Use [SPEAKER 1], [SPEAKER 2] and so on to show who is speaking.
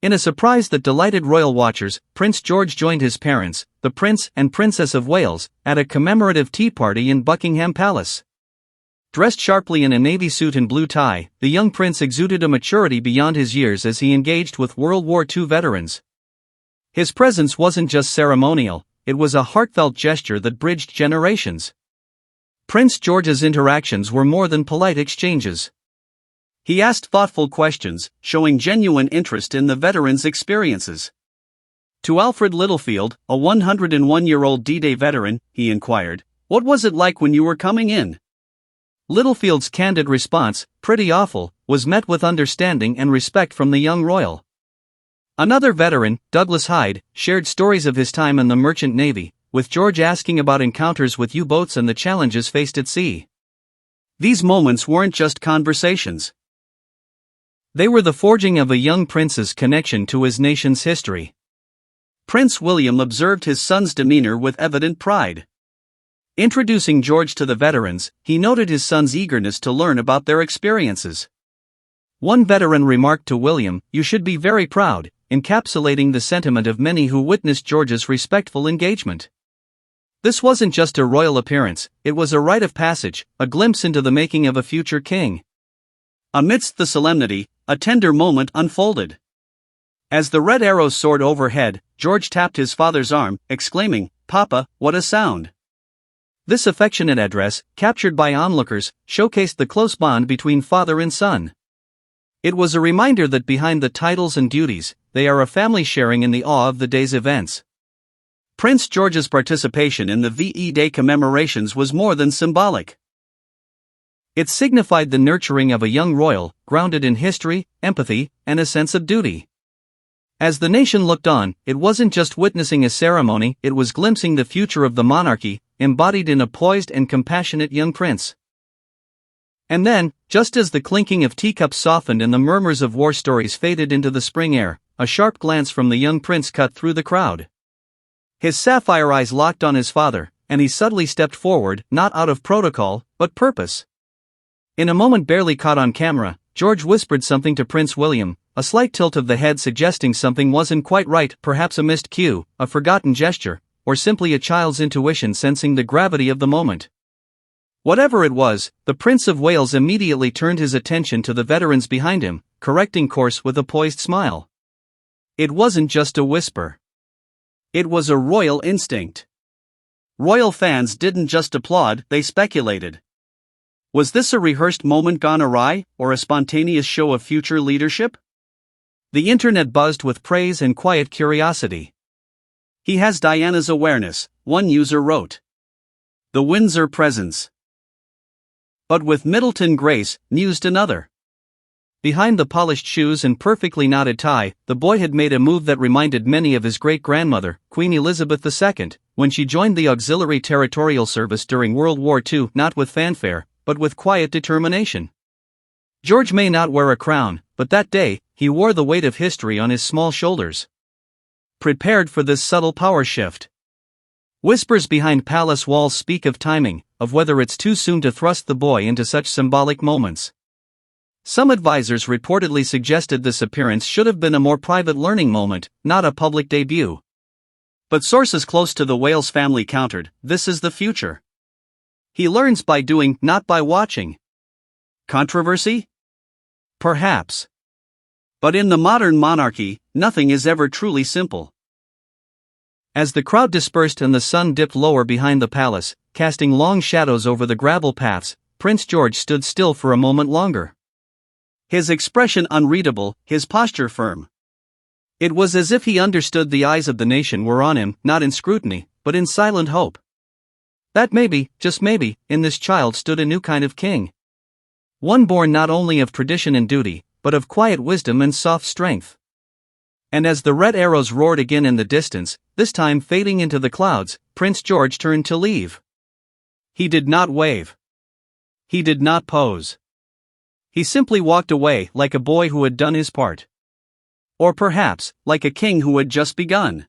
[SPEAKER 1] In a surprise that delighted royal watchers, Prince George joined his parents, the Prince and Princess of Wales, at a commemorative tea party in Buckingham Palace. Dressed sharply in a navy suit and blue tie, the young prince exuded a maturity beyond his years as he engaged with World War II veterans. His presence wasn't just ceremonial, it was a heartfelt gesture that bridged generations. Prince George's interactions were more than polite exchanges. He asked thoughtful questions, showing genuine interest in the veterans' experiences. To Alfred Littlefield, a 101-year-old D-Day veteran, he inquired, "What was it like when you were coming in?" Littlefield's candid response, "Pretty awful," was met with understanding and respect from the young royal. Another veteran, Douglas Hyde, shared stories of his time in the Merchant Navy, with George asking about encounters with U-boats and the challenges faced at sea. These moments weren't just conversations. They were the forging of a young prince's connection to his nation's history. Prince William observed his son's demeanor with evident pride. Introducing George to the veterans, he noted his son's eagerness to learn about their experiences. One veteran remarked to William, "You should be very proud," encapsulating the sentiment of many who witnessed George's respectful engagement. This wasn't just a royal appearance, it was a rite of passage, a glimpse into the making of a future king. Amidst the solemnity, a tender moment unfolded. As the red arrows soared overhead, George tapped his father's arm, exclaiming, "Papa, what a sound!" This affectionate address, captured by onlookers, showcased the close bond between father and son. It was a reminder that behind the titles and duties, they are a family sharing in the awe of the day's events. Prince George's participation in the VE Day commemorations was more than symbolic. It signified the nurturing of a young royal, grounded in history, empathy, and a sense of duty. As the nation looked on, it wasn't just witnessing a ceremony, it was glimpsing the future of the monarchy, embodied in a poised and compassionate young prince. And then, just as the clinking of teacups softened and the murmurs of war stories faded into the spring air, a sharp glance from the young prince cut through the crowd. His sapphire eyes locked on his father, and he subtly stepped forward, not out of protocol, but purpose. In a moment barely caught on camera, George whispered something to Prince William, a slight tilt of the head suggesting something wasn't quite right, perhaps a missed cue, a forgotten gesture, or simply a child's intuition sensing the gravity of the moment. Whatever it was, the Prince of Wales immediately turned his attention to the veterans behind him, correcting course with a poised smile. It wasn't just a whisper. It was a royal instinct. Royal fans didn't just applaud, they speculated. Was this a rehearsed moment gone awry, or a spontaneous show of future leadership? The internet buzzed with praise and quiet curiosity. "He has Diana's awareness," one user wrote. "The Windsor presence." "But with Middleton grace," mused another. Behind the polished shoes and perfectly knotted tie, the boy had made a move that reminded many of his great-grandmother, Queen Elizabeth II, when she joined the Auxiliary Territorial Service during World War II, not with fanfare, but with quiet determination. George may not wear a crown, but that day, he wore the weight of history on his small shoulders. Prepared for this subtle power shift. Whispers behind palace walls speak of timing, of whether it's too soon to thrust the boy into such symbolic moments. Some advisors reportedly suggested this appearance should have been a more private learning moment, not a public debut. But sources close to the Wales family countered, "This is the future. He learns by doing, not by watching." Controversy? Perhaps. But in the modern monarchy, nothing is ever truly simple. As the crowd dispersed and the sun dipped lower behind the palace, casting long shadows over the gravel paths, Prince George stood still for a moment longer. His expression unreadable, his posture firm. It was as if he understood the eyes of the nation were on him, not in scrutiny, but in silent hope. That maybe, just maybe, in this child stood a new kind of king. One born not only of tradition and duty, but of quiet wisdom and soft strength. And as the red arrows roared again in the distance, this time fading into the clouds, Prince George turned to leave. He did not wave. He did not pose. He simply walked away like a boy who had done his part. Or perhaps, like a king who had just begun.